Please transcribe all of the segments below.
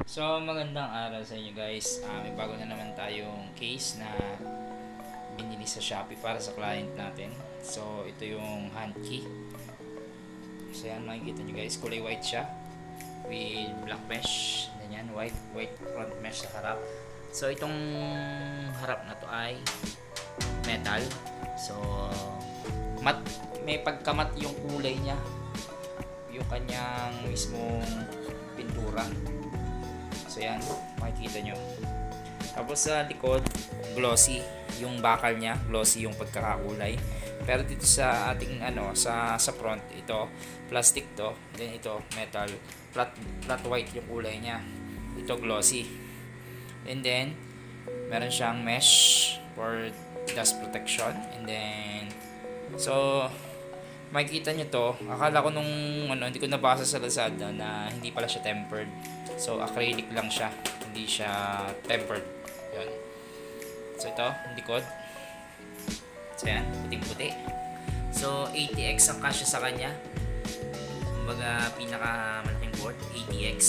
So, magandang araw sa inyo guys. May bago na naman tayong case na binili sa Shopee para sa client natin. So, ito yung hand key. So, yan makikita nyo guys. Kulay white siya with black mesh. Ganyan, white front mesh sa harap. So, itong harap na to ay metal. So, may pagkamat yung kulay niya. Yung kanyang mismong pintura. So yan, makikita nyo. Tapos sa likod, glossy yung bakal niya, glossy yung pagkakakulay. Pero dito sa ating sa front, ito plastic to, then ito metal, flat white yung kulay niya. Ito glossy. And then meron siyang mesh for dust protection. And then makikita nyo to, akala ko nung hindi ko nabasa sa Lazada na hindi pala siya tempered. So acrylic lang siya, hindi siya tempered. Yun. So ito, yung likod. So yan, puting-puti. So 80X ang kasya sa kanya. Kumbaga pinakamalaking board, 80X.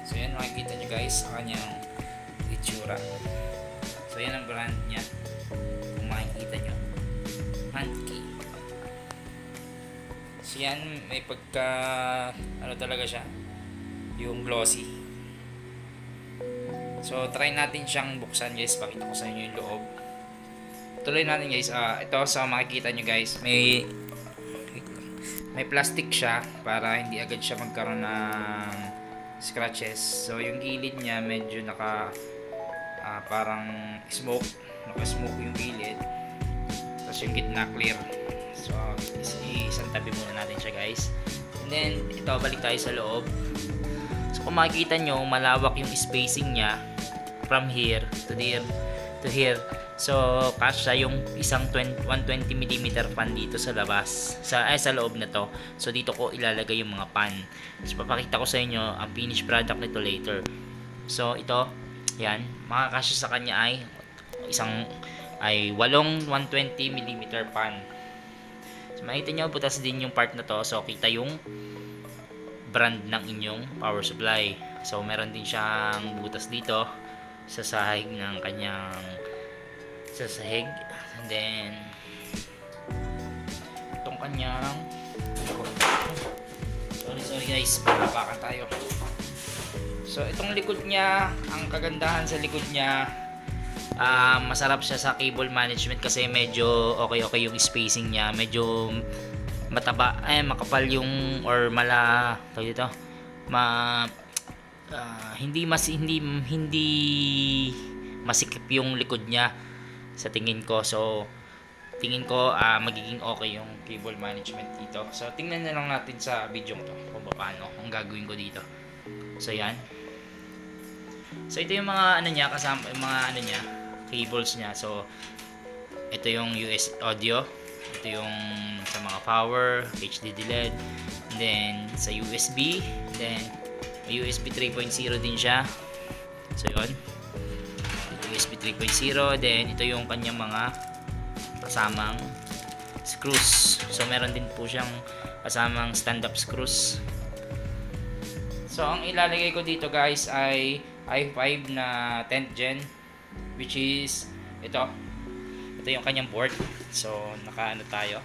So yan, makikita nyo guys ang kanyang itsura. So yan ang brand niya. Kung makikita nyo, hand key. So yan, may pagka talaga siya, yung glossy. So try natin siyang buksan guys, pakita ko sa inyo yung loob. Tuloy natin guys. Ito sa makikita nyo guys, may plastic siya para hindi agad siya magkaroon ng scratches. So yung gilid niya medyo parang naka-smoke yung gilid. Tapos yung gitna clear. So isang tabi muna natin siya guys. And then ito, balik tayo sa loob. So kung makikita nyo, malawak yung spacing niya from here to here. So kasya yung isang 120mm pan dito sa labas, sa loob na to. So dito ko ilalagay yung mga pan. So papakita ko sa inyo ang finished product nito later. So ito, yan, makakasya sa kanya ay 8 120mm pan. So makita nyo, butas din yung part na to. So kita yung brand ng inyong power supply. So meron din siyang butas dito sa sahig ng kanyang sahig. And then itong kanyang sorry guys, palapakan tayo. So itong likod niya, ang kagandahan sa likod niya, masarap siya sa cable management kasi medyo okay yung spacing niya. Medyo makapal yung hindi masikip yung likod niya sa tingin ko. So tingin ko magiging okay yung cable management dito. So tingnan na lang natin sa video to kung paano ang gagawin ko dito. So yan. So ito yung mga kasama yung mga cables niya. So ito yung US audio, ito yung sa mga power, HDD LED, and then sa USB, and then may USB 3.0 din siya. So yun, USB 3.0. Then ito yung kanyang mga kasamang screws. So meron din po siyang kasamang stand-up screws. So ang ilalagay ko dito guys ay i5 na 10th gen, which is ito yung kanyang board. So nakaano tayo,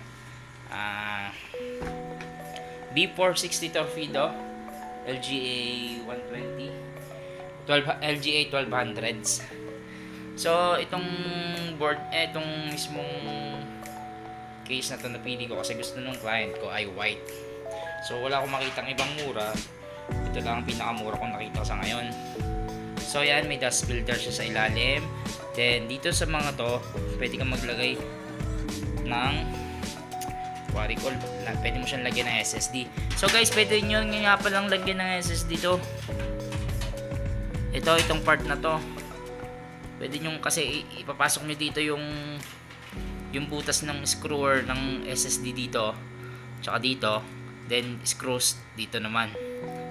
B460 Torpedo LGA 120 LGA 1200s. So itong board, itong mismong case na to napili ko kasi gusto nung client ko ay white. So wala akong makitang ibang mura, ito lang ang pinakamura kong nakita sa ngayon. So yan, may dust filter siya sa ilalim. Then dito sa mga to, pwede kang maglagay ng pwede mo siyang lagyan ng SSD. So guys, pwede nyo nga palang lagyan ng SSD to. Itong part na to, pwede nyo kasi ipapasok nyo dito yung butas ng screwer ng SSD dito, tsaka dito, then screws dito naman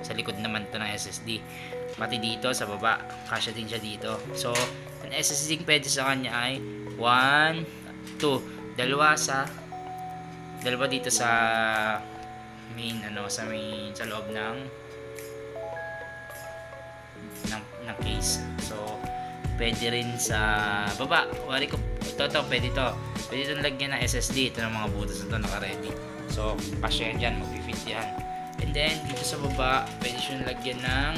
sa likod naman to ng SSD, pati dito sa baba kasya din siya dito. So ang SSD pwede sa kanya ay 1, 2, dalawa dito sa main sa loob ng ng case. So pwede rin sa baba, wari ko ito pwede itong lagyan ng SSD. Ito ng mga butas na ito naka-ready. So pasya yan dyan, mag-fit yan. And then dito sa baba pwede siyang lagyan ng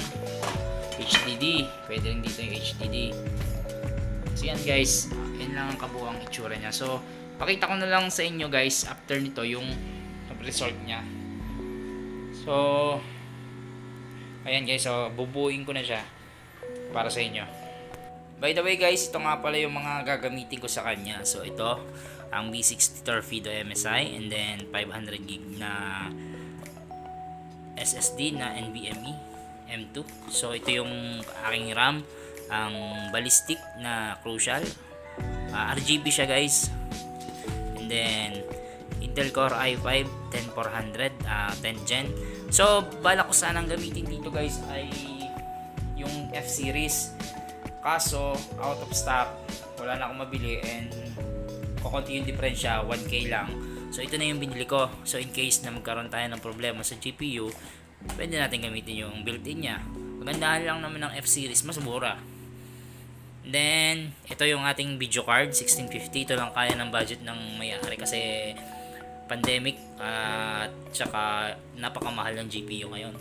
HDD. Pwede rin dito yung HDD. So yan guys, yan lang ang kabuuang itsura niya. So pakita ko na lang sa inyo guys after nito yung result niya. So ayan guys, so bubuuin ko na siya para sa inyo. By the way guys, ito nga pala yung mga gagamitin ko sa kanya. So ito ang V60 Torpedo MSI, and then 500GB na SSD na NVMe M2. So ito yung aking RAM, ang ballistic na Crucial, RGB siya guys. And then Intel Core i5 10400 10 Gen. So balak ko sanang gamitin dito guys ay yung F series, kaso out of stock, wala na akong mabili, and kukunti yung diferensya, 1K lang. So ito na yung binili ko. So in case na magkaroon tayo ng problema sa GPU, pwede natin gamitin yung built-in nya. Magandahan lang naman ng F series, mas mura. Then ito yung ating video card 1650. Ito lang kaya ng budget ng may-ari kasi pandemic at saka napakamahal ng GPU ngayon.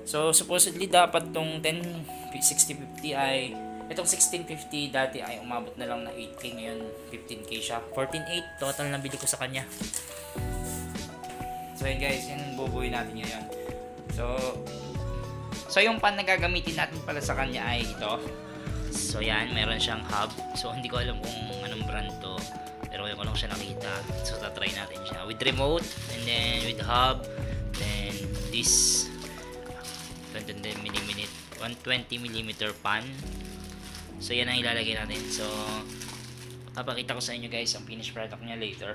So supposedly dapat tong 6050 ay itong 1650 dati ay umabot na lang na 8K, ngayon 15K siya. 14.8 total na bili ko sa kanya. So yun guys, yun bubuuin natin ngayon. So yung pan na gagamitin natin pala sa kanya ay ito. So yan, meron siyang hub. So hindi ko alam kung anong brand to, pero ko lang siya nakita. So tatry natin siya with remote, and then with hub, then this 120mm pan. So yan ang ilalagay natin. So papakita ko sa inyo guys ang finished product niya later.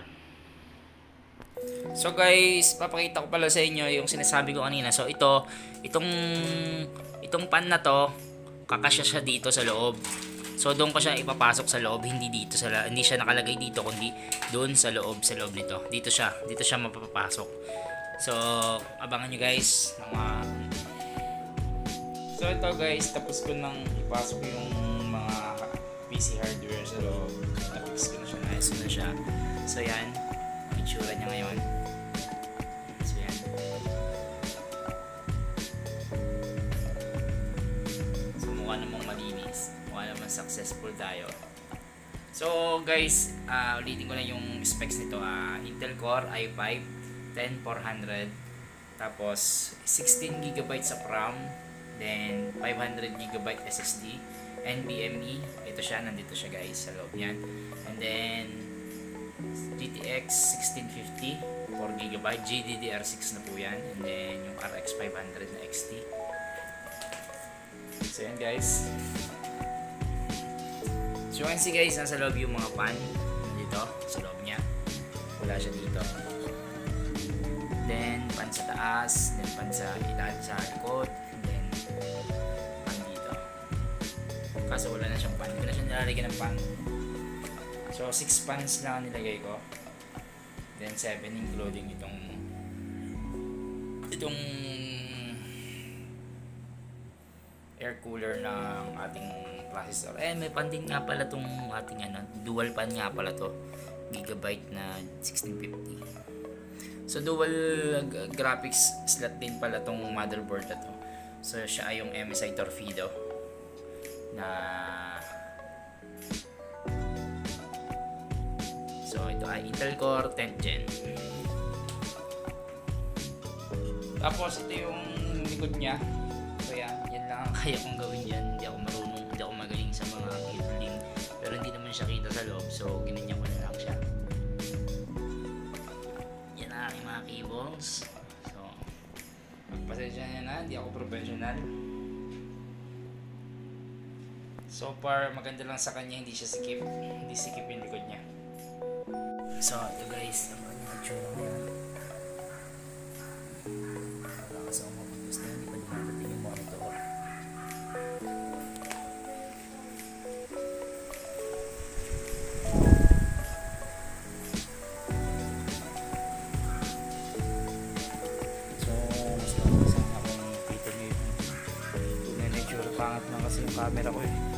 So guys, papakita ko pala sa inyo yung sinasabi ko kanina. So itong pan na to, kakasya siya dito sa loob. So doon ko siya ipapasok sa loob, hindi siya nakalagay dito kundi doon sa loob nito. Dito siya mapapasok. So abangan niyo guys So ito guys, tapos ko nang ipasok yung mga PC hardware sa loob. Tapos ko na siya, naayos na siya. So yan, itsura niya ngayon. So yan. So mukha namang malinis, mukha namang successful tayo. So guys, ulitin ko na yung specs nito. Intel Core i5 10400, tapos 16GB of RAM, then 500GB SSD, NVMe. Ito siya, nandito siya guys sa loob niyan. And then GTX 1650 4GB, GDDR6 na po yan. And then yung RX 500 na XT. So yan guys. So you can see guys, nasa loob yung mga pan dito sa loob niya. Wala siya dito. Then pan sa taas, then pan sa likod, and then pan dito. Kaso wala na siyang pan, hindi ko na siya nilalagyan ng pan. So 6 pans lang ang nilagay ko, then 7 including itong air cooler ng ating processor. May pan din nga pala tong ating dual pan nga pala to, gigabyte na 1650. So dual graphics slot din pala tong motherboard na to. So siya ay yung MSI Torpedo na, so ito ay Intel Core 10 Gen. Tapos ito yung likod niya. So yan lang ang kaya kong gawin yan. Hindi ako marunong, hindi ako magaling sa mga cabling, pero hindi naman siya kita sa loob, so ginanyan ko na lang siya. Yan ang aking mga cables. So pasensya na, hindi ako professional. So far maganda lang sa kanya, hindi sikip yung likod niya. So ito guys, ang itsura ngayon. Wala kasi akong mapagos na, hindi pa dumadating yung monitor. So mas lang sana akong nakita nyo yung tunay na itsura pangit ng kasi yung camera ko eh.